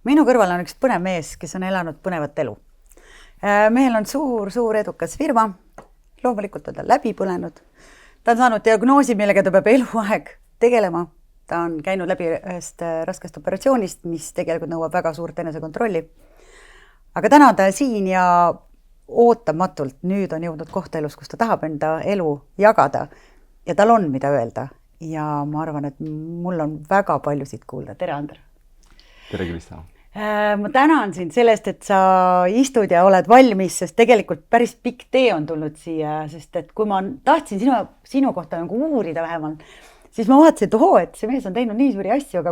Minu kõrval on üks põnev mees, kes on elanud põnevat elu. Mehel on suur edukas firma, loomulikult on ta läbi põlenud. Ta on saanud diagnoosi, millega ta peab eluaeg tegelema. Ta on käinud läbi ühest raskest operatsioonist, mis tegelikult nõuab väga suurt enesekontrolli. Aga täna on ta siin ja ootamatult nüüd on jõudnud kohta elus, kus ta tahab enda elu jagada ja tal on mida öelda. Ja ma arvan, et mul on väga palju siit kuulda. Tere, Ander! Tere, Krista! Ma tänan sind sellest, et sa istud ja oled valmis, sest tegelikult päris pikk tee on tulnud siia, sest et kui ma tahtsin sinu kohta nagu uurida vähemalt, siis ma vaatasin, et see mees on teinud nii suuri asju, aga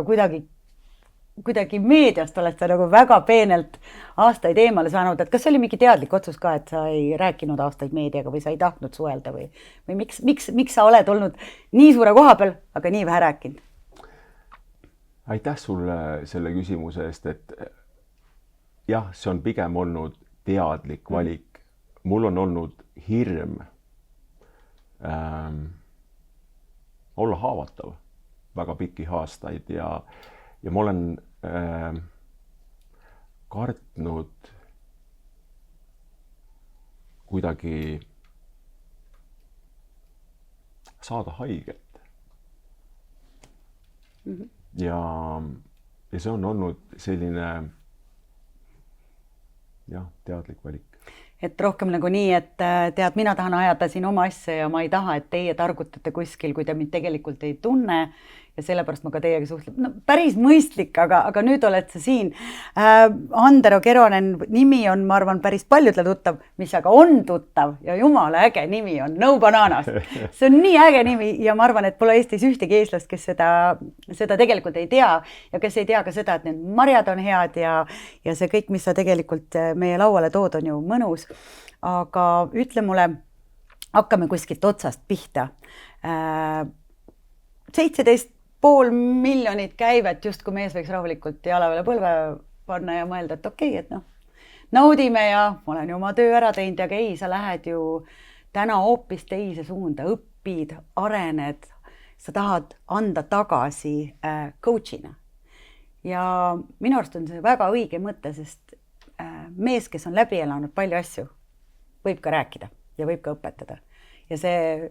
kuidagi meediast oled sa nagu väga peenelt aastaid eemale saanud, et kas see oli mingi teadlik otsus ka, et sa ei rääkinud aastaid meediaga või sa ei tahtnud suhelda või miks sa oled olnud nii suure koha peal, aga nii vähe rääkinud? Aitäh sulle selle küsimuse eest, et jah, see on pigem olnud teadlik valik. Mul on olnud hirm olla haavatav väga pikki aastaid ja ma olen kartnud kuidagi saada haiget. Ja see on olnud selline teadlik valik. Et rohkem nagu nii, et tead, mina tahan ajada siin oma asja ja ma ei taha, et teie targutate kuskil, kui te mind tegelikult ei tunne ja sellepärast ma ka teiega suhtlen. No, päris mõistlik, aga nüüd oled sa siin. Andero Keronen nimi on, ma arvan, päris paljudele tuttav, mis aga on tuttav ja jumala äge nimi on No Bananas. See on nii äge nimi ja ma arvan, et pole Eestis ühtegi eestlast, kes seda tegelikult ei tea ja kes ei tea ka seda, et need marjad on head ja see kõik, mis sa tegelikult meie lauale tood, on ju mõnus. Aga ütle mulle, hakkame kuskilt otsast pihta. 17,5 miljonit käivet, just kui mees võiks rahulikult jala peale põlve panna ja mõelda, et okei, et naudime ja ma olen ju oma töö ära teinud, aga ei, sa lähed ju täna hoopis teise suunda, õpid, arened, sa tahad anda tagasi coach'ina. Ja minu arust on see väga õige mõte, sest mees, kes on läbi elanud palju asju, võib ka rääkida ja võib ka õpetada. Ja see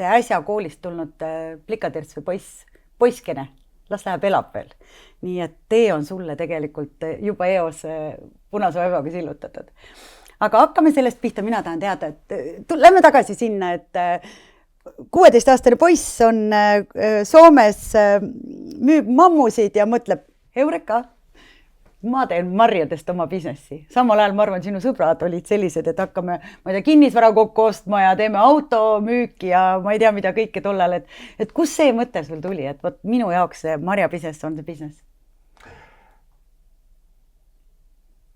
äsja koolist tulnud plikaterts või poiskene, las läheb elab veel. Nii et tee on sulle tegelikult juba eos punase vaevaga sillutatud. Aga hakkame sellest pihta, mina tahan teada, et lähme tagasi sinna, et 16-aastane poiss on Soomes, müüb mammusid ja mõtleb, Eureka, ma teen marjadest oma businessi. Samal ajal ma arvan, sinu sõbrad olid sellised, et hakkame, ma ei tea, kinnisvara kokku ostma ja teeme automüüki ja ma ei tea, mida kõike tollal, et kus see mõte sul tuli, et võt, minu jaoks see marja business on see business?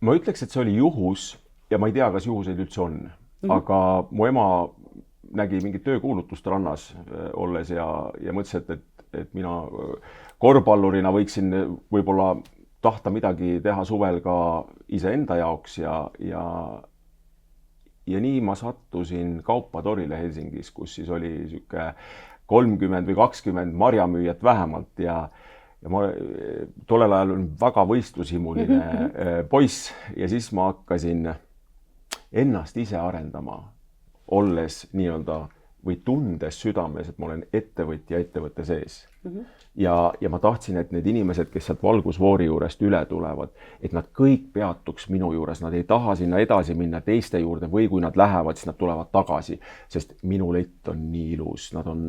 Ma ütleks, et see oli juhus ja ma ei tea, kas juhuseid üldse on, aga mu ema nägi mingit töökuulutust rannas olles ja mõtles, et mina korvpallurina võiksin võib-olla tahta midagi teha suvel ka iseenda jaoks ja nii ma sattusin Kaupatorile Helsingis, kus siis oli siuke 30 või 20 marjamüüjat vähemalt ja ma tollel ajal olin väga võistlushimuline poiss ja siis ma hakkasin ennast ise arendama, olles nii-öelda või tundes südames, et ma olen ettevõtja ettevõtte sees. Ja ma tahtsin, et need inimesed, kes sealt valgusvoori juurest üle tulevad, et nad kõik peatuks minu juures, nad ei taha sinna edasi minna teiste juurde või kui nad lähevad, siis nad tulevad tagasi, sest minu lett on nii ilus, nad on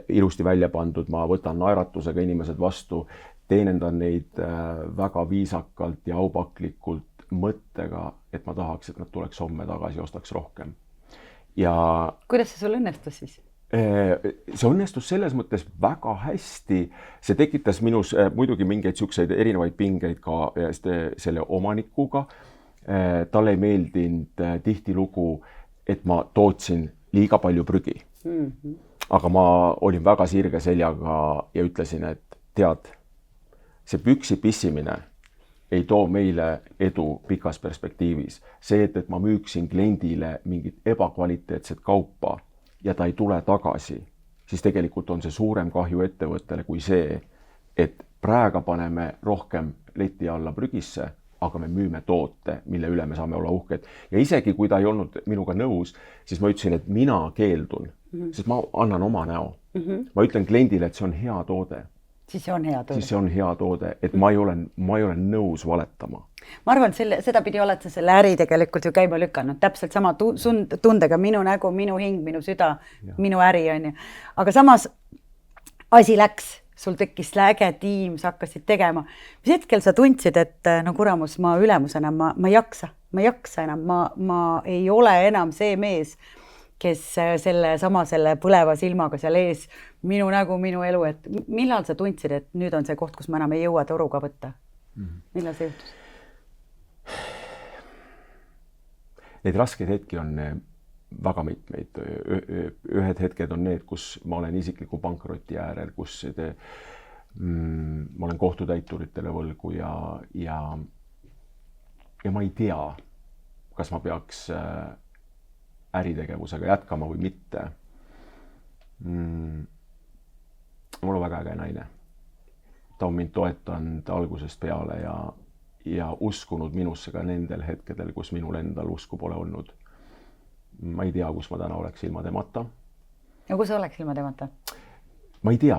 ilusti välja pandud, ma võtan naeratusega inimesed vastu, teenendan neid väga viisakalt ja aupaklikult mõttega, et ma tahaks, et nad tuleks homme tagasi, ostaks rohkem. Ja kuidas see sul õnnestus siis? See õnnestus selles mõttes väga hästi. See tekitas minus muidugi mingeid siukseid erinevaid pingeid ka selle omanikuga. Talle ei meeldinud tihtilugu, et ma tootsin liiga palju prügi. Aga ma olin väga sirge seljaga ja ütlesin, et tead, see püksi pissimine ei too meile edu pikas perspektiivis. See, et ma müüksin kliendile mingit ebakvaliteetset kaupa ja ta ei tule tagasi, siis tegelikult on see suurem kahju ettevõttele kui see, et praegu paneme rohkem leti alla prügisse, aga me müüme toote, mille üle me saame olla uhked. Ja isegi kui ta ei olnud minuga nõus, siis ma ütlesin, et mina keeldun, sest ma annan oma näo. Ma ütlen kliendile, et see on hea toode. Siis see on hea toode. Siis see on hea toode, et ma ei ole nõus valetama. Ma arvan, et seda pidi oled sa selle äri tegelikult ju käima lükanud. Täpselt sama tundega minu nägu, minu hing, minu süda, minu äri on ju. Aga samas asi läks. Sul tekkis äge tiim, sa hakkasid tegema. Mis hetkel sa tundsid, et no kuramus, ma ülemusena, ma ei jaksa enam, ma ei ole enam see mees, kes selle põleva silmaga seal ees, minu nägu, minu elu, et millal sa tundsid, et nüüd on see koht, kus ma enam ei jõua toruga võtta? Millal see juhtus? Neid raskeid hetki on väga mitmeid. Ühed hetked on need, kus ma olen isikliku pankroti äärel, kus ma olen kohtutäituritele võlgu ja ma ei tea, kas ma peaks äritegevusega jätkama või mitte. Mul on väga äge naine. Ta on mind toetanud algusest peale ja uskunud minusse ka nendel hetkedel, kus minul endal usku pole olnud. Ma ei tea, kus ma täna oleks ilma temata. Ja kus sa oleks ilma temata? Ma ei tea,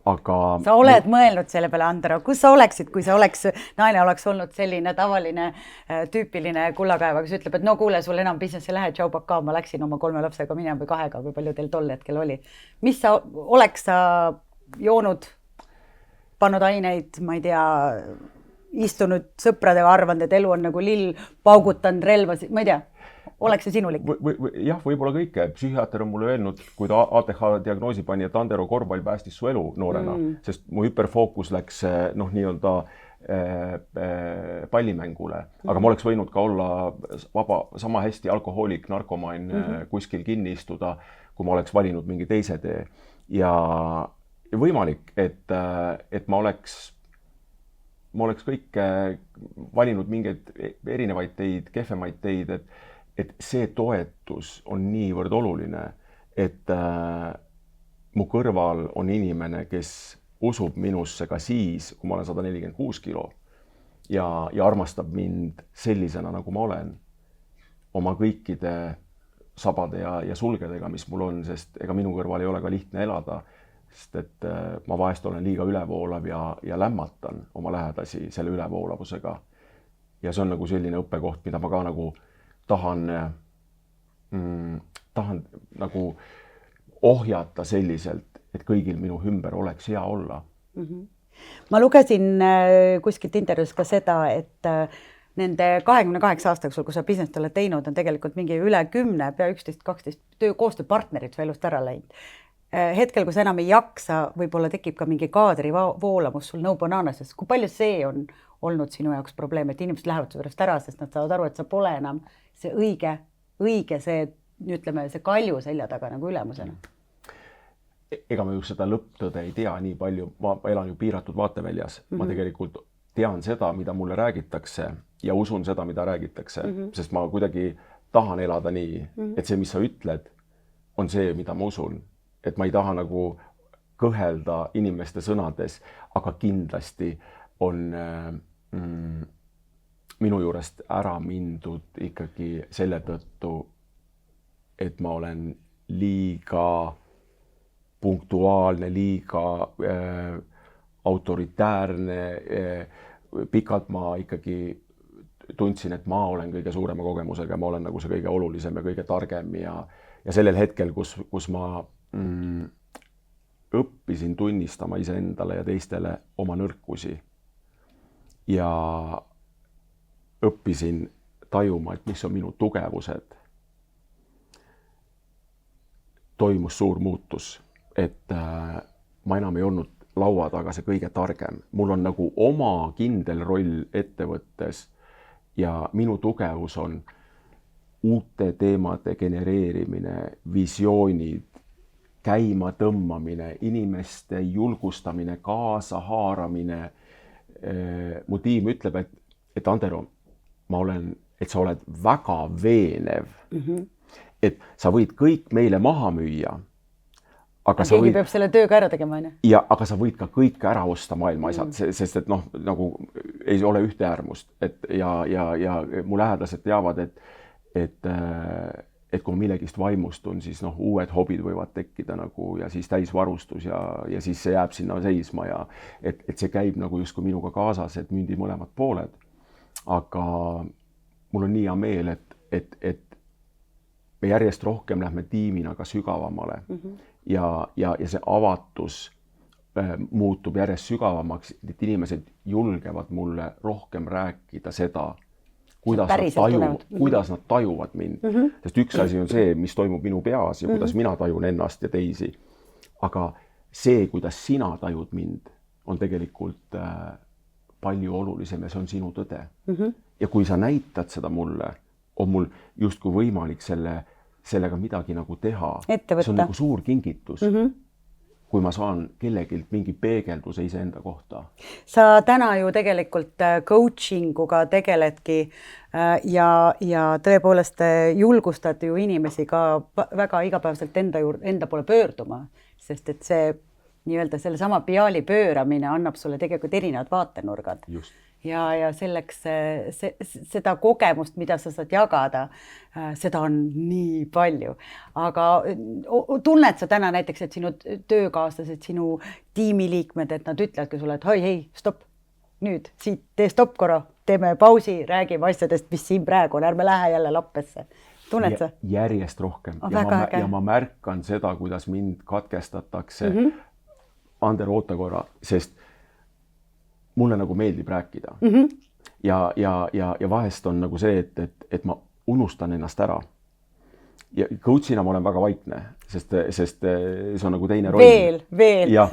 aga... Sa oled mõelnud selle peale, Andero. Kus sa oleksid, kui sa naine oleks olnud selline tavaline, tüüpiline kullakaeva, kes ütleb, et no kuule, sul enam business ei lähe, tšau, pakaa, ma läksin oma 3 lapsega minema või 2, kui palju teil tol hetkel oli. Mis sa oleks sa joonud, pannud aineid, ma ei tea, istunud sõpradega, arvanud, et elu on nagu lill, paugutanud relvasid, ma ei tea. Oleks see sinulik? Jah, võib-olla kõike. Psühhiaater on mulle öelnud, kui ta ATH diagnoosi pani, et Andero korvpall päästis su elu noorena, sest mu hüperfookus läks nii-öelda pallimängule. Aga ma oleks võinud ka olla sama hästi alkohoolik, narkomaan kuskil kinni istuda, kui ma oleks valinud mingi teise tee. Ja võimalik, et ma oleks kõik valinud mingeid erinevaid teid, kehvemaid teid, et see toetus on niivõrd oluline, et mu kõrval on inimene, kes usub minusse ka siis, kui ma olen 146 kilo ja armastab mind sellisena, nagu ma olen, oma kõikide sabade ja sulgedega, mis mul on, sest ega minu kõrval ei ole ka lihtne elada, sest et ma vahest olen liiga ülevoolav ja lämmatan oma lähedasi selle ülevoolavusega. Ja see on nagu selline õppekoht, mida ma ka nagu tahan nagu ohjata selliselt, et kõigil minu ümber oleks hea olla. Ma lugesin kuskilt intervjuus ka seda, et nende 28 aastaks, kui sa business oled teinud, on tegelikult mingi üle 10, pea 11-12 koostööpartnerid su elust ära läinud. Hetkel, kui sa enam ei jaksa, võib-olla tekib ka mingi kaadri voolamus sul No Bananasest. Kui palju see on olnud sinu jaoks probleem, et inimesed lähevad su pärast ära, sest nad saavad aru, et sa pole enam see õige see, ütleme, see kalju selja taga nagu ülemusena? Ega ma ju seda lõpptõde ei tea nii palju. Ma elan ju piiratud vaateväljas. Ma tegelikult tean seda, mida mulle räägitakse ja usun seda, mida räägitakse, sest ma kuidagi tahan elada nii, et see, mis sa ütled, on see, mida ma usun. Et ma ei taha nagu kõhelda inimeste sõnades, aga kindlasti on minu juurest ära mindud ikkagi selle tõttu, et ma olen liiga punktuaalne, liiga autoritäärne. Pikalt ma ikkagi tundsin, et ma olen kõige suurema kogemusega, ma olen nagu see kõige olulisem ja kõige targem ja sellel hetkel, kus ma õppisin tunnistama iseendale ja teistele oma nõrkusi ja õppisin tajuma, et mis on minu tugevused, toimus suur muutus, et ma enam ei olnud laua taga see kõige targem. Mul on nagu oma kindel roll ettevõttes ja minu tugevus on uute teemade genereerimine, visioonid, käima tõmmamine, inimeste julgustamine, kaasa haaramine. Mu tiim ütleb, et Andero, et sa oled väga veenev, et sa võid kõik meile maha müüa, aga keegi peab selle töö ka ära tegema, on ju? Ja, aga sa võid ka kõike ära osta maailma asjad, sest et noh, nagu ei ole ühte äärmust, et ja mu lähedased teavad, et kui ma millegist vaimustun, siis noh, uued hobid võivad tekkida nagu ja siis täisvarustus ja siis see jääb sinna seisma ja et see käib nagu justkui minuga kaasas, et mündi mõlemad pooled. Aga mul on nii hea meel, et me järjest rohkem lähme tiimina ka sügavamale ja see avatus muutub järjest sügavamaks, et inimesed julgevad mulle rohkem rääkida seda, kuidas nad tajuvad mind. Sest üks asi on see, mis toimub minu peas ja kuidas mina tajun ennast ja teisi. Aga see, kuidas sina tajud mind, on tegelikult palju olulisem ja see on sinu tõde. Ja kui sa näitad seda mulle, on mul justkui võimalik sellega midagi nagu teha. See on nagu suur kingitus. Kui ma saan kellegilt mingi peegelduse iseenda kohta. Sa täna ju tegelikult coachinguga tegeledki ja tõepoolest julgustad ju inimesi ka väga igapäevaselt enda poole pöörduma, sest et see nii-öelda selle sama piaali pööramine annab sulle tegelikult erinevad vaatenurgad. Just. Ja selleks seda kogemust, mida sa saad jagada, seda on nii palju. Aga tunned sa täna näiteks, et sinu töökaaslased, sinu tiimiliikmed, et nad ütlevadki sulle, et hei, stopp, nüüd siit tee stopp korra, teeme pausi, räägime asjadest, mis siin praegu on, ärme lähe jälle lappesse. Tunned sa? Järjest rohkem. Ja ma märkan seda, kuidas mind katkestatakse. Ander, oota korra, sest mulle nagu meeldib rääkida. Ja vahest on nagu see, et ma unustan ennast ära. Ja coachina ma olen väga vaikne, sest see on nagu teine roll. Veel. Ja,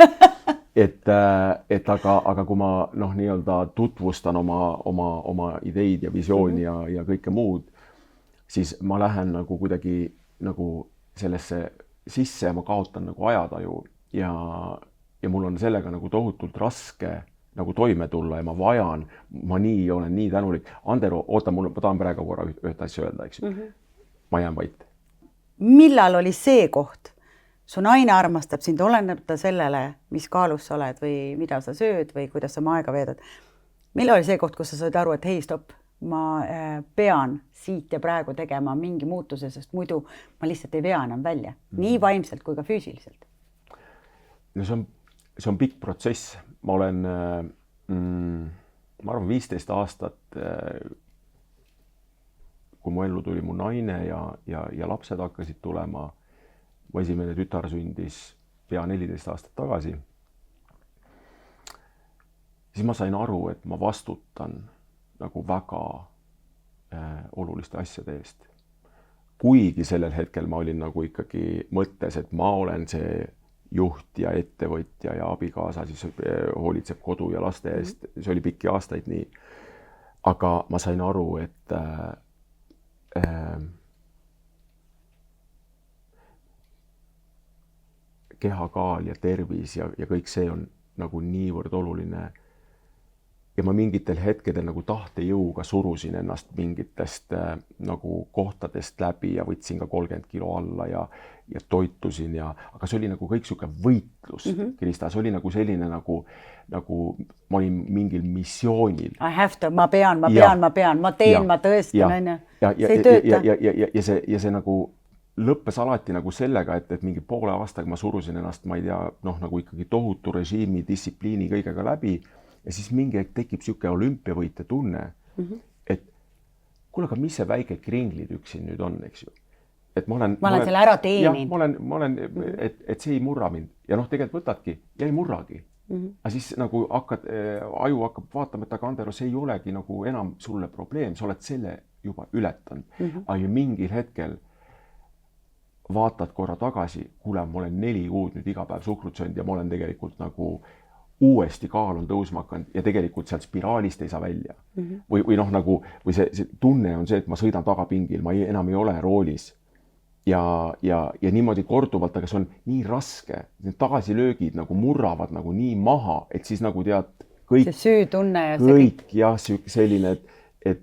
aga kui ma nii-öelda tutvustan oma ideid ja visiooni ja kõike muud, siis ma lähen nagu kuidagi nagu sellesse sisse ja ma kaotan nagu ajataju ja mul on sellega nagu tohutult raske nagu toime tulla ja ma olen nii tänulik. Ander, oota, ma tahan praegu korra ühte asja öelda, eks ju. Ma jään vait. Millal oli see koht? Su naine armastab sind olenemata sellele, mis kaalus sa oled või mida sa sööd või kuidas sa oma aega veedad. Millal oli see koht, kus sa said aru, et hei, stopp, ma pean siit ja praegu tegema mingi muutuse, sest muidu ma lihtsalt ei vea enam välja. Nii vaimselt kui ka füüsiliselt. No see on pikk protsess. Ma olen, ma arvan, 15 aastat, kui mu ellu tuli mu naine ja lapsed hakkasid tulema. Mu esimene tütar sündis pea 14 aastat tagasi. Siis ma sain aru, et ma vastutan nagu väga oluliste asjade eest. Kuigi sellel hetkel ma olin nagu ikkagi mõttes, et ma olen see juht ja ettevõtja ja abikaasa, siis hoolitseb kodu ja laste eest. See oli pikki aastaid nii. Aga ma sain aru, et kehakaal ja tervis ja kõik see on nagu niivõrd oluline. Ja ma mingitel hetkedel nagu tahtejõuga surusin ennast mingitest nagu kohtadest läbi ja võtsin ka 30 kilo alla ja toitusin aga see oli nagu kõik siuke võitlus, Krista, see oli nagu selline nagu ma olin mingil missioonil. I have to, ma pean, ma teen, ma tõestan, see ei tööta. Ja see nagu lõppes alati nagu sellega, et mingi poole aastaga ma surusin ennast, ma ei tea, nagu ikkagi tohutu režiimi, distsipliini kõigega läbi. Ja siis mingi aeg tekib siuke olümpiavõite tunne, et kuule, aga mis see väike kringlitükk siin nüüd on, eks ju? Et ma olen selle ära teeninud. Ma olen, et see ei murra mind. Ja tegelikult võtadki ja ei murragi. Aga siis nagu aju hakkab vaatama, et aga Andero, see ei olegi nagu enam sulle probleem, sa oled selle juba ületanud. Aga mingil hetkel vaatad korra tagasi, kuule, ma olen 4 kuud nüüd iga päev suhkrut söönud ja ma olen tegelikult nagu uuesti kaal on tõusma hakanud ja tegelikult sealt spiraalist ei saa välja. Või see tunne on see, et ma sõidan tagapingil, ma enam ei ole roolis. Ja niimoodi korduvalt, aga see on nii raske. Need tagasilöögid nagu murravad nagu nii maha, et siis nagu tead kõik. See süütunne ja see kõik. Ja selline, et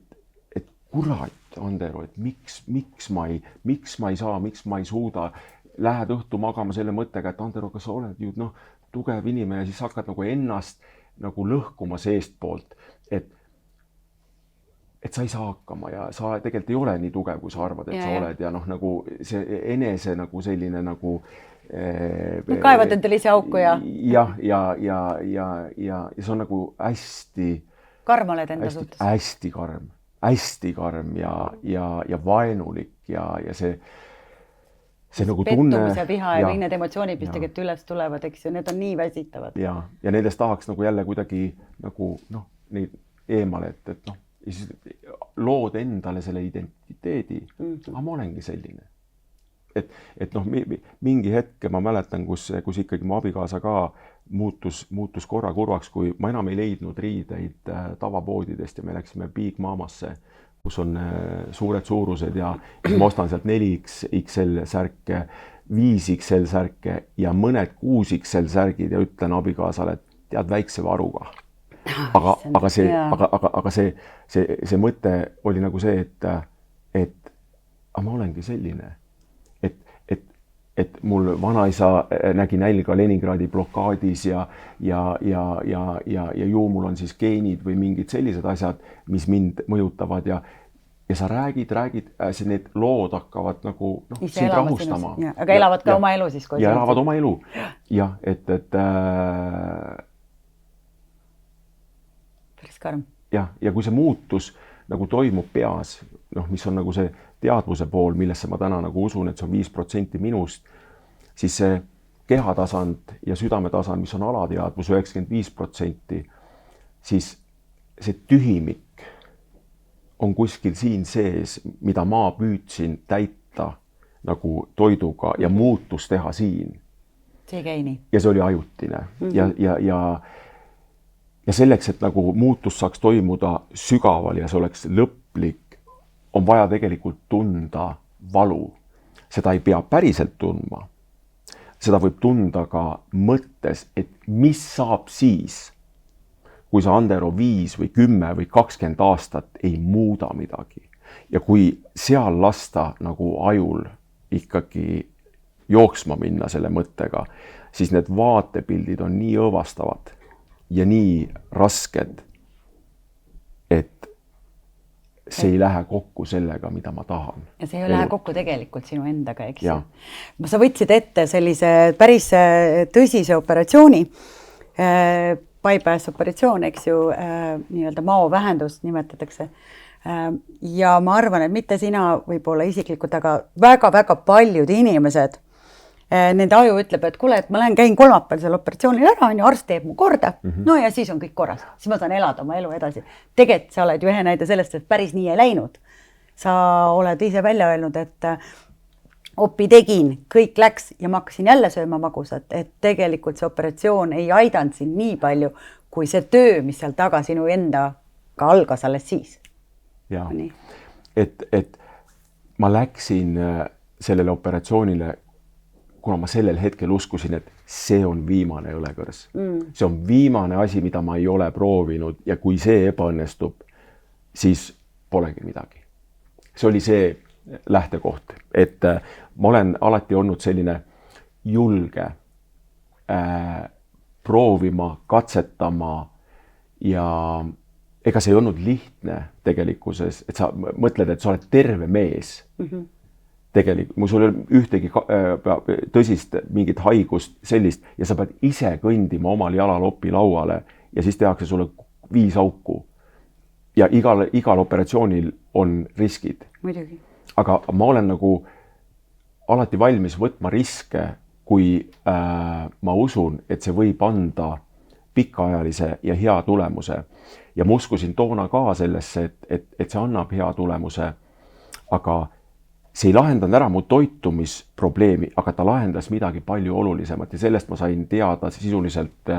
kurat, Andero, et miks ma ei saa, miks ma ei suuda. lähed õhtu magama selle mõttega, et Andero, kas sa oled ju tugev inimene, siis hakkad nagu ennast nagu lõhkuma seestpoolt, et sa ei saa hakkama ja sa tegelikult ei ole nii tugev, kui sa arvad, et sa oled ja nagu see enese nagu selline nagu kaevad endale ise auku ja see on nagu hästi karm oled enda suhtes. hästi karm ja vaenulik ja see nagu pettumise, viha ja kõik need emotsioonid, mis tegelikult üles tulevad, eks ju, need on nii väsitavad. Ja nendest tahaks nagu jälle kuidagi nagu neid eemale, et ja siis lood endale selle identiteedi, aga ma olengi selline. Et mingi hetke ma mäletan, kus ikkagi mu abikaasa ka muutus korra kurvaks, kui ma enam ei leidnud riideid tavapoodidest ja me läksime Big Mamasse, kus on suured suurused ja ma ostan sealt 4XL särke, 5XL särke ja mõned 6XL särgid ja ütlen abikaasale, et tead väikse varuga. Aga see mõte oli nagu see, et ma olengi selline, et mul vanaisa nägi nälga Leningradi blokaadis ja ju mul on siis geenid või mingid sellised asjad, mis mind mõjutavad ja sa räägid, need lood hakkavad nagu sind rahustama. Aga elavad ka oma elu siis. Ja elavad oma elu. Ja, päris karm. Ja kui see muutus nagu toimub peas, mis on nagu see teadvuse pool, millesse ma täna nagu usun, et see on 5% minust, siis see kehatasand ja südametasand, mis on alateadvus 95%, siis see tühimik on kuskil siin sees, mida ma püüdsin täita nagu toiduga ja muutus teha siin. See käi nii. Ja see oli ajutine. Ja selleks, et nagu muutus saaks toimuda sügaval ja see oleks lõplik, on vaja tegelikult tunda valu. Seda ei pea päriselt tundma. Seda võib tunda ka mõttes, et mis saab siis, kui sa Andero 5 või 10 või 20 aastat ei muuda midagi. Ja kui seal lasta nagu ajul ikkagi jooksma minna selle mõttega, siis need vaatepildid on nii õõvastavad ja nii rasked, et see ei lähe kokku sellega, mida ma tahan. Ja see ei lähe kokku tegelikult sinu endaga, eks ju. Sa võtsid ette sellise päris tõsise operatsiooni, bypass operatsioon, eks ju, nii-öelda maovähendust nimetatakse. Ja ma arvan, et mitte sina võib-olla isiklikult, aga väga-väga paljud inimesed, nende aju ütleb, et kuule, et ma käin kolmapäeval selle operatsioonil ära, arst teeb mu korda, no ja siis on kõik korras, siis ma saan elada oma elu edasi. Tegelikult sa oled ju ühe näide sellest, et päris nii ei läinud. Sa oled ise välja öelnud, et opi tegin, kõik läks ja ma hakkasin jälle sööma magusat, et tegelikult see operatsioon ei aidanud sind nii palju, kui see töö, mis seal taga sinu endaga algas alles siis. Ja, et ma läksin sellele operatsioonile, kuna ma sellel hetkel uskusin, et see on viimane õlekõrs. See on viimane asi, mida ma ei ole proovinud ja kui see ebaõnnestub, siis polegi midagi. See oli see lähtekoht, et ma olen alati olnud selline julge proovima, katsetama ja ega see ei olnud lihtne tegelikkuses, et sa mõtled, et sa oled terve mees. Tegelikult, sul ei ole ühtegi tõsist mingit haigust sellist ja sa pead ise kõndima omal jalal opi lauale ja siis tehakse sulle 5 auku. Ja igal operatsioonil on riskid. Muidugi. Aga ma olen nagu alati valmis võtma riske, kui ma usun, et see võib anda pikaajalise ja hea tulemuse. Ja ma uskusin toona ka sellesse, et see annab hea tulemuse, aga see ei lahendanud ära mu toitumisprobleemi, aga ta lahendas midagi palju olulisemat ja sellest ma sain teada sisuliselt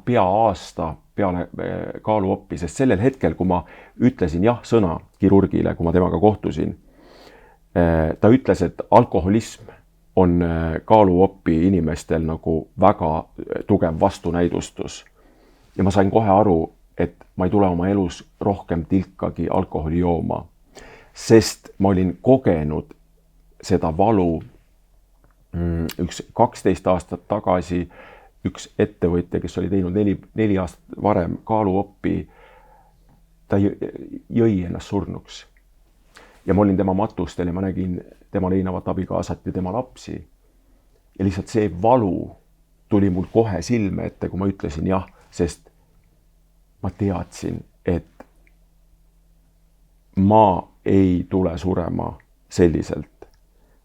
pea aasta peale kaaluoppi, sest sellel hetkel, kui ma ütlesin jah sõna kirurgile, kui ma temaga kohtusin, ta ütles, et alkoholism on kaaluoppi inimestel nagu väga tugev vastunäidustus. Ja ma sain kohe aru, et ma ei tule oma elus rohkem tilkagi alkoholi jooma. Sest ma olin kogenud seda valu. Üks 12 aastat tagasi üks ettevõtja, kes oli teinud 4 aastat varem kaaluoppi, ta jõi ennast surnuks. Ja ma olin tema matustel ja ma nägin tema leinavat abikaasat ja tema lapsi. Ja lihtsalt see valu tuli mul kohe silme ette, kui ma ütlesin jah, sest ma teadsin, et ma ei tule surema selliselt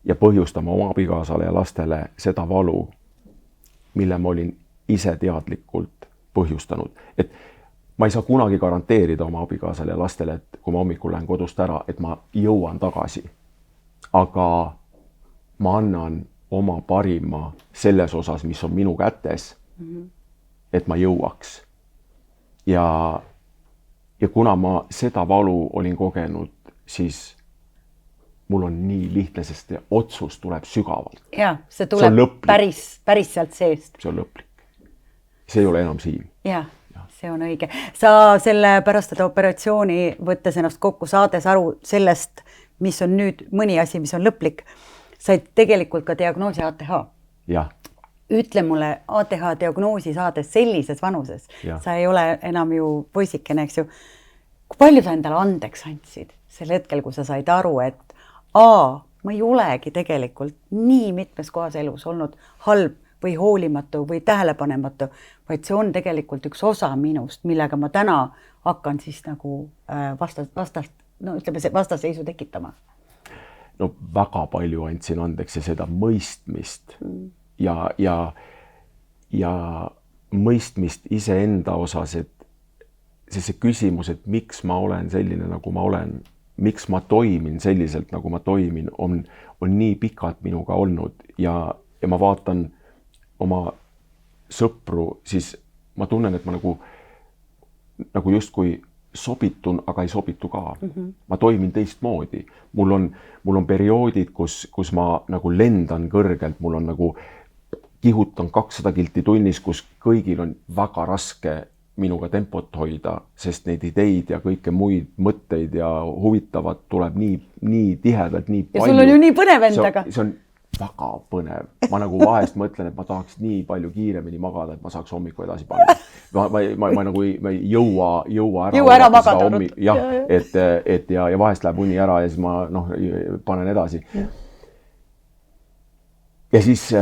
ja põhjustama oma abikaasale ja lastele seda valu, mille ma olin ise teadlikult põhjustanud. Et ma ei saa kunagi garanteerida oma abikaasale ja lastele, et kui ma hommikul lähen kodust ära, et ma jõuan tagasi. Aga ma annan oma parima selles osas, mis on minu kätes, et ma jõuaks. Ja kuna ma seda valu olin kogenud, siis mul on nii lihtne, sest otsus tuleb sügavalt. Ja, see tuleb päris sealt seest. See on lõplik. See ei ole enam siin. Ja, see on õige. Sa selle pärast seda operatsiooni võttes ennast kokku saades aru sellest, mis on nüüd mõni asi, mis on lõplik, said tegelikult ka diagnoosi ATH. Ja. Ütle mulle ATH diagnoosi saades sellises vanuses. Ja. Sa ei ole enam ju poisikene, eks ju. Kui palju sa endale andeks andsid sel hetkel, kui sa said aru, et ma ei olegi tegelikult nii mitmes kohas elus olnud halb või hoolimatu või tähelepanematu, vaid see on tegelikult üks osa minust, millega ma täna hakkan siis nagu vastaseisu tekitama. No väga palju andsin andeks ja seda mõistmist ja mõistmist iseenda osas, et see küsimus, et miks ma olen selline, nagu ma olen, miks ma toimin selliselt, nagu ma toimin, on nii pikalt minuga olnud ja ma vaatan oma sõpru, siis ma tunnen, et ma nagu justkui sobitun, aga ei sobitu ka. Ma toimin teistmoodi. Mul on perioodid, kus ma nagu lendan kõrgelt, mul on nagu kihutan 200 kilti tunnis, kus kõigil on väga raske minuga tempot hoida, sest neid ideid ja kõike muid mõtteid ja huvitavat tuleb nii tihedalt, nii palju. Ja sul on ju nii põnev endaga. See on väga põnev. Ma nagu vahest mõtlen, et ma tahaks nii palju kiiremini magada, et ma saaks hommiku edasi panna. Ma nagu ei jõua ära magada. Jah, et vahest läheb uni ära ja siis ma panen edasi. Ja siis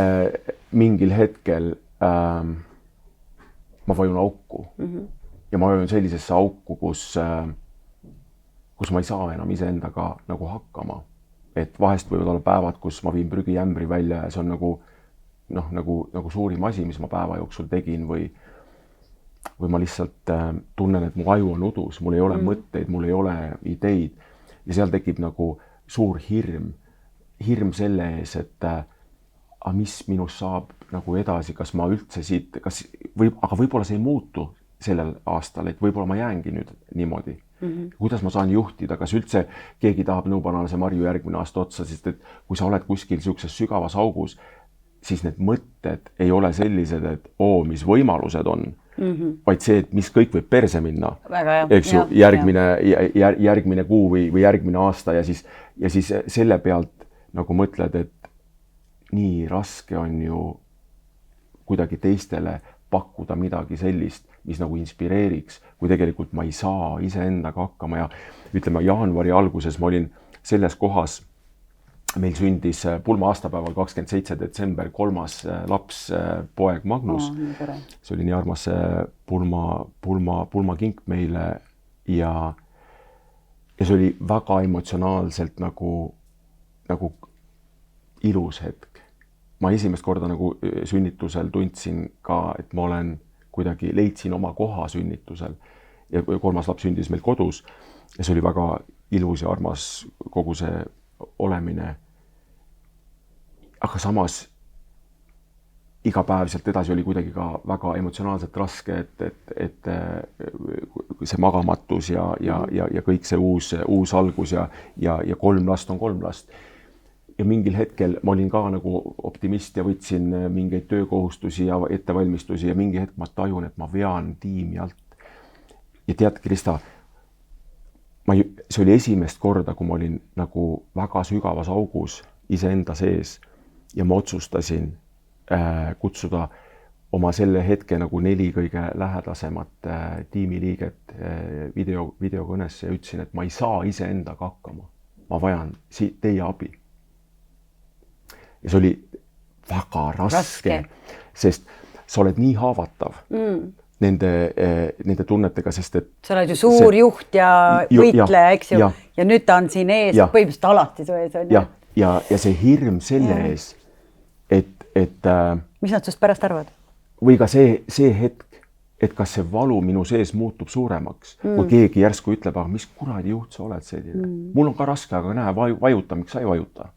mingil hetkel ma vajun auku ja ma vajun sellisesse auku, kus ma ei saa enam iseendaga nagu hakkama. Et vahest võivad olla päevad, kus ma viin prügijämbri välja ja see on nagu suurim asi, mis ma päeva jooksul tegin või ma lihtsalt tunnen, et mu aju on udus, mul ei ole mõtteid, mul ei ole ideid ja seal tekib nagu suur hirm selle ees, et mis minust saab nagu edasi, kas ma üldse siit, aga võib-olla see ei muutu sellel aastal, et võib-olla ma jäängi nüüd niimoodi. Kuidas ma saan juhtida, kas üldse keegi tahab Nõupanalase Marju järgmine aasta otsa, sest et kui sa oled kuskil sellises sügavas augus, siis need mõtted ei ole sellised, et mis võimalused on, vaid see, et mis kõik võib perse minna. Eks ju, järgmine kuu või järgmine aasta ja siis selle pealt nagu mõtled, et nii raske on ju kuidagi teistele pakkuda midagi sellist, mis nagu inspireeriks, kui tegelikult ma ei saa iseendaga hakkama ja ütleme jaanuari alguses ma olin selles kohas, meil sündis pulma aastapäeval 27. detsember 3. laps, poeg Magnus. See oli nii armas pulmakink meile ja see oli väga emotsionaalselt nagu ilus hetk. Ma esimest korda nagu sünnitusel tundsin ka, et ma kuidagi leidsin oma koha sünnitusel ja 3. laps sündis meil kodus ja see oli väga ilus ja armas kogu see olemine. Aga samas iga päev sealt edasi oli kuidagi ka väga emotsionaalselt raske, et see magamatus ja kõik see uus algus ja 3 last on 3 last. Ja mingil hetkel ma olin ka nagu optimist ja võtsin mingeid töökohustusi ja ettevalmistusi ja mingi hetk ma tajun, et ma vean tiimi alt. Ja tead, Krista, see oli esimest korda, kui ma olin nagu väga sügavas augus iseenda sees ja ma otsustasin kutsuda oma selle hetke nagu 4 kõige lähedasemat tiimiliiget videokõnesse ja ütlesin, et ma ei saa iseendaga hakkama. Ma vajan teie abi. Ja see oli väga raske. Sest sa oled nii haavatav nende tunnetega, sest et sa oled ju suur juht ja võitleja, eks ju, ja nüüd ta on siin ees, põhimõtteliselt alati su ees on. Ja see hirm selle ees, et mis nad sust pärast arvad? Või ka see hetk, et kas see valu minu sees muutub suuremaks, kui keegi järsku ütleb, aga mis kuradi juht sa oled selline. Mul on ka raske, aga näe, vajuta, miks sa ei vajuta.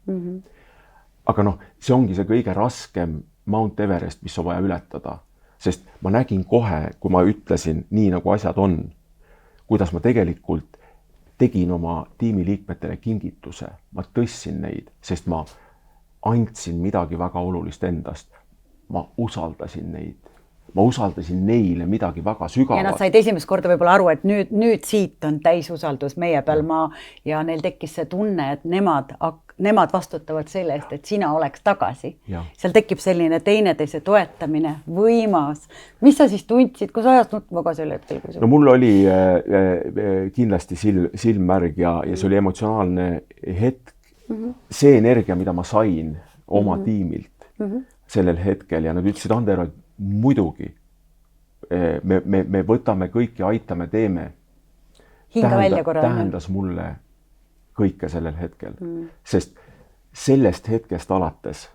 Aga see ongi see kõige raskem Mount Everest, mis on vaja ületada. Sest ma nägin kohe, kui ma ütlesin nii, nagu asjad on, kuidas ma tegelikult tegin oma tiimiliikmetele kingituse. Ma tõssin neid, sest ma andsin midagi väga olulist endast. Ma usaldasin neid. Ma usaldasin neile midagi väga sügavat. Ja nad said esimest korda võib-olla aru, et nüüd siit on täisusaldus meie peal ja neil tekkis see tunne, et nemad vastutavad selle eest, et sina oleks tagasi. Seal tekib selline teineteise toetamine, võimas. Mis sa siis tundsid, kui sa ajast nutma ka selle hetkel? No mul oli kindlasti silmmärg ja see oli emotsionaalne hetk. See energia, mida ma sain oma tiimilt sellel hetkel ja nad ütlesid, Andero, et muidugi me võtame kõik ja aitame, teeme. Tähendas mulle kõike sellel hetkel, sest sellest hetkest alates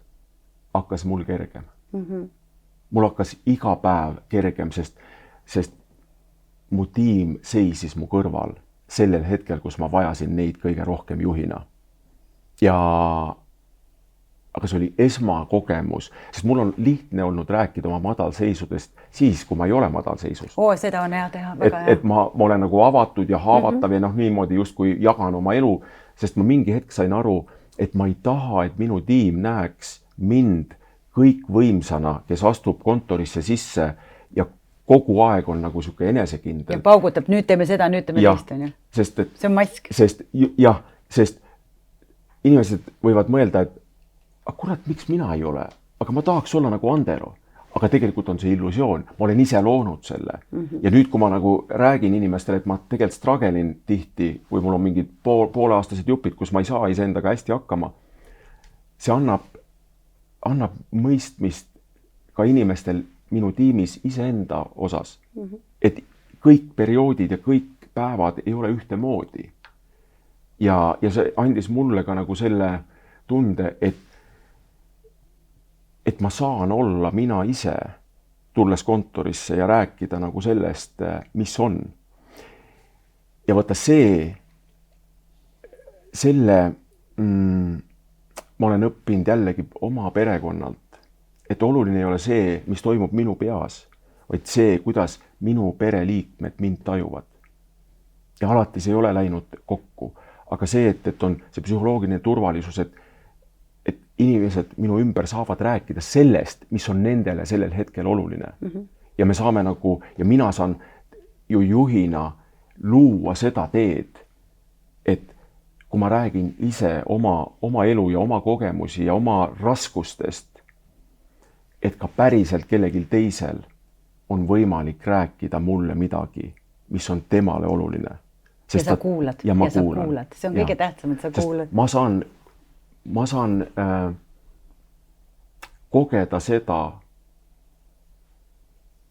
hakkas mul kergem. Mul hakkas iga päev kergem, sest mu tiim seisis mu kõrval sellel hetkel, kus ma vajasin neid kõige rohkem juhina. Aga see oli esmakogemus, sest mul on lihtne olnud rääkida oma madalseisudest siis, kui ma ei ole madalseisus. Seda on hea teha, väga hea. Et ma olen nagu avatud ja haavatav ja niimoodi justkui jagan oma elu, sest ma mingi hetk sain aru, et ma ei taha, et minu tiim näeks mind kõik võimsana, kes astub kontorisse sisse ja kogu aeg on nagu siuke enesekindel. Ja paugutab, nüüd teeme seda, nüüd teeme teist. See on mask. Sest inimesed võivad mõelda, et aga kurat, miks mina ei ole? Aga ma tahaks olla nagu Andero. Aga tegelikult on see illusioon. Ma olen ise loonud selle. Ja nüüd, kui ma nagu räägin inimestele, et ma tegelikult stragelin tihti, või mul on mingid pooleaastased jupid, kus ma ei saa iseendaga hästi hakkama, see annab mõistmist ka inimestel minu tiimis iseenda osas. Et kõik perioodid ja kõik päevad ei ole ühtemoodi. Ja see andis mulle ka nagu selle tunde, et ma saan olla mina ise, tulles kontorisse ja rääkida nagu sellest, mis on. Ja võtta ma olen õppinud jällegi oma perekonnalt, et oluline ei ole see, mis toimub minu peas, vaid see, kuidas minu pereliikmed mind tajuvad. Ja alati see ei ole läinud kokku, aga see, et on see psühholoogiline turvalisus, et inimesed minu ümber saavad rääkida sellest, mis on nendele sellel hetkel oluline. Ja me saame nagu, ja mina saan ju juhina luua seda teed, et kui ma räägin ise oma elu ja oma kogemusi ja oma raskustest, et ka päriselt kellelgi teisel on võimalik rääkida mulle midagi, mis on temale oluline. Ja sa kuulad. See on kõige tähtsam, et sa kuulad. Ma saan kogeda seda,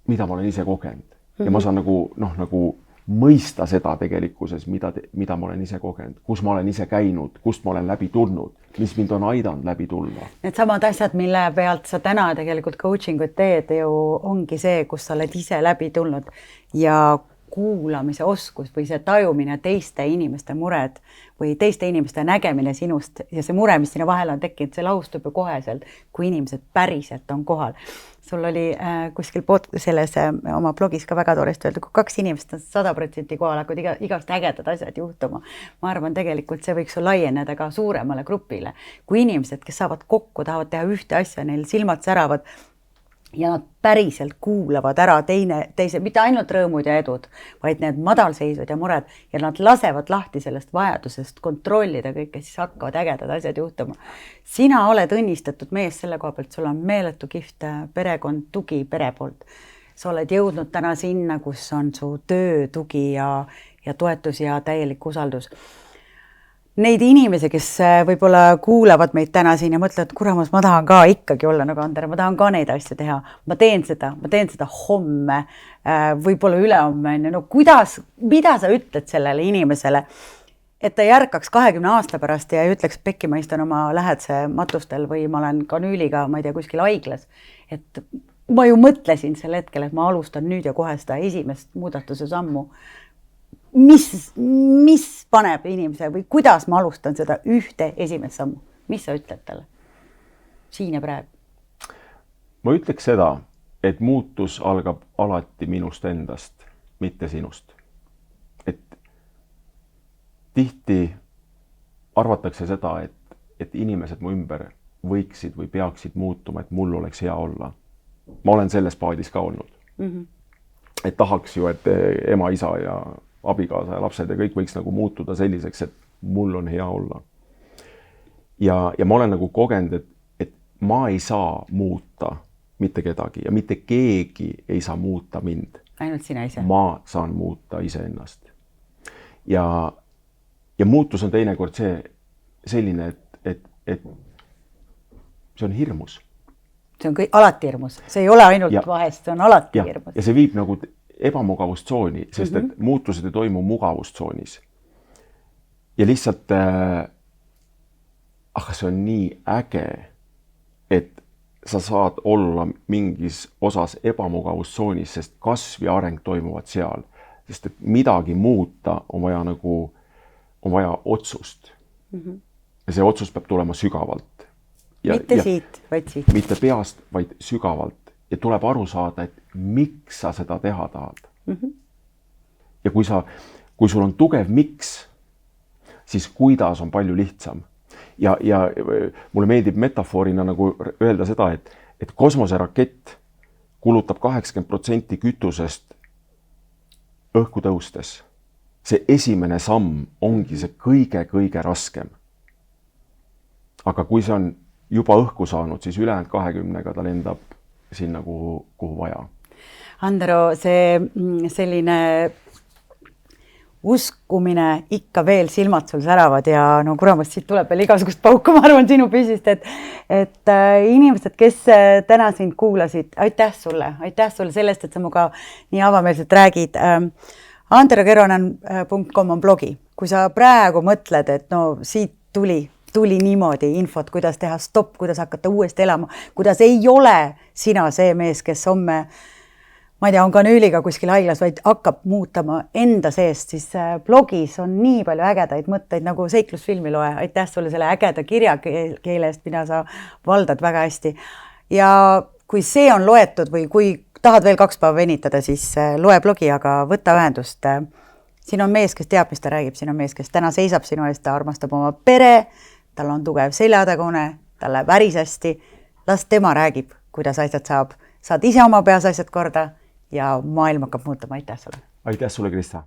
mida ma olen ise kogenud. Ja ma saan nagu mõista seda tegelikkuses, mida ma olen ise kogenud, kus ma olen ise käinud, kust ma olen läbi tulnud, mis mind on aidanud läbi tulla. Need samad asjad, mille pealt sa täna tegelikult coachingut teed, ju ongi see, kus sa oled ise läbi tulnud ja kuulamise oskus või see tajumine teiste inimeste mured või teiste inimeste nägemine sinust ja see mure, mis sinu vahel on tekkinud, see laustub ju koheselt, kui inimesed päriselt on kohal. Sul oli kuskil selles oma blogis ka väga tooresti öelda, kui 2 inimest on 100% kohal, hakkavad igast ägedad asjad juhtuma. Ma arvan, tegelikult see võiks laieneda ka suuremale grupile. Kui inimesed, kes saavad kokku, tahavad teha ühte asja, neil silmad säravad, ja nad päriselt kuulavad ära teise, mitte ainult rõõmud ja edud, vaid need madalseisud ja mured ja nad lasevad lahti sellest vajadusest kontrollida kõike, siis hakkavad ägedad asjad juhtuma. Sina oled õnnistatud mees selle koha pealt, sul on meeletu kihvt perekond, tugi pere poolt. Sa oled jõudnud täna sinna, kus on su töö, tugi ja toetus ja täielik usaldus. Neid inimesi, kes võib-olla kuulavad meid täna siin ja mõtlevad, kuramus, ma tahan ka ikkagi olla nagu Ander, ma tahan ka neid asju teha. Ma teen seda homme, võib-olla ülehomme. No mida sa ütled sellele inimesele, et ta järkaks 20 aasta pärast ja ütleks, pekki ma istun oma lähedse matustel või ma olen kanüüliga, ma ei tea, kuskil haiglas. Et ma ju mõtlesin sel hetkel, et ma alustan nüüd ja kohe seda esimest muudatuse sammu. Mis paneb inimese või kuidas ma alustan seda ühte esimest sammu? Mis sa ütled talle? Siin ja praegu. Ma ütleks seda, et muutus algab alati minust endast, mitte sinust. Et tihti arvatakse seda, et inimesed mu ümber võiksid või peaksid muutuma, et mul oleks hea olla. Ma olen selles paadis ka olnud. Et tahaks ju, et ema, isa ja abikaasa ja lapsed ja kõik võiks nagu muutuda selliseks, et mul on hea olla. Ja ma olen nagu kogenud, et ma ei saa muuta mitte kedagi ja mitte keegi ei saa muuta mind. Ainult sina ise. Ma saan muuta iseennast. Ja muutus on teinekord selline, et see on hirmus. See on alati hirmus. See ei ole ainult vahest, see on alati hirmus. Ja see viib nagu ebamugavustsooni, sest et muutused ei toimu mugavustsoonis. Ja lihtsalt, aga see on nii äge, et sa saad olla mingis osas ebamugavustsoonis, sest kasv ja areng toimuvad seal. Sest et midagi muuta on vaja otsust. Ja see otsus peab tulema sügavalt. Mitte siit, vaid siit. Mitte peast, vaid sügavalt. Ja tuleb aru saada, et miks sa seda teha tahad. Ja kui sul on tugev miks, siis kuidas on palju lihtsam. Ja mulle meeldib metafoorina nagu öelda seda, et kosmoserakett kulutab 80% kütusest õhku tõustes. See esimene samm ongi see kõige raskem. Aga kui see on juba õhku saanud, siis ülejäänud 20-ga ta lendab sinna, kuhu vaja. Andero, see selline uskumine ikka veel silmad sul säravad ja no kuramast siit tuleb veel igasugust pauku, ma arvan sinu püsist, et inimesed, kes täna sind kuulasid, aitäh sulle sellest, et sa muga nii avameelselt räägid. anderokeronen.com on blogi. Kui sa praegu mõtled, et no siit tuli niimoodi infot, kuidas teha stopp, kuidas hakata uuesti elama, kuidas ei ole sina see mees, kes homme, ma ei tea, on kanüüliga kuskil haiglas, vaid hakkab muutama enda seest, siis blogis on nii palju ägedaid mõtteid nagu seiklusfilmi loe. Aitäh sulle selle ägeda kirjakeele eest, mida sa valdad väga hästi. Ja kui see on loetud või kui tahad veel 2 päeva venitada, siis loe blogi, aga võta ühendust. Siin on mees, kes teab, mis ta räägib, siin on mees, kes täna seisab sinu eest, ta armastab oma pere, tal on tugev seljatagune, tal läheb päris hästi. Las tema räägib, kuidas asjad saab. Saad ise oma peas asjad korda ja maailm hakkab muutuma. Aitäh sulle. Aitäh sulle, Krista.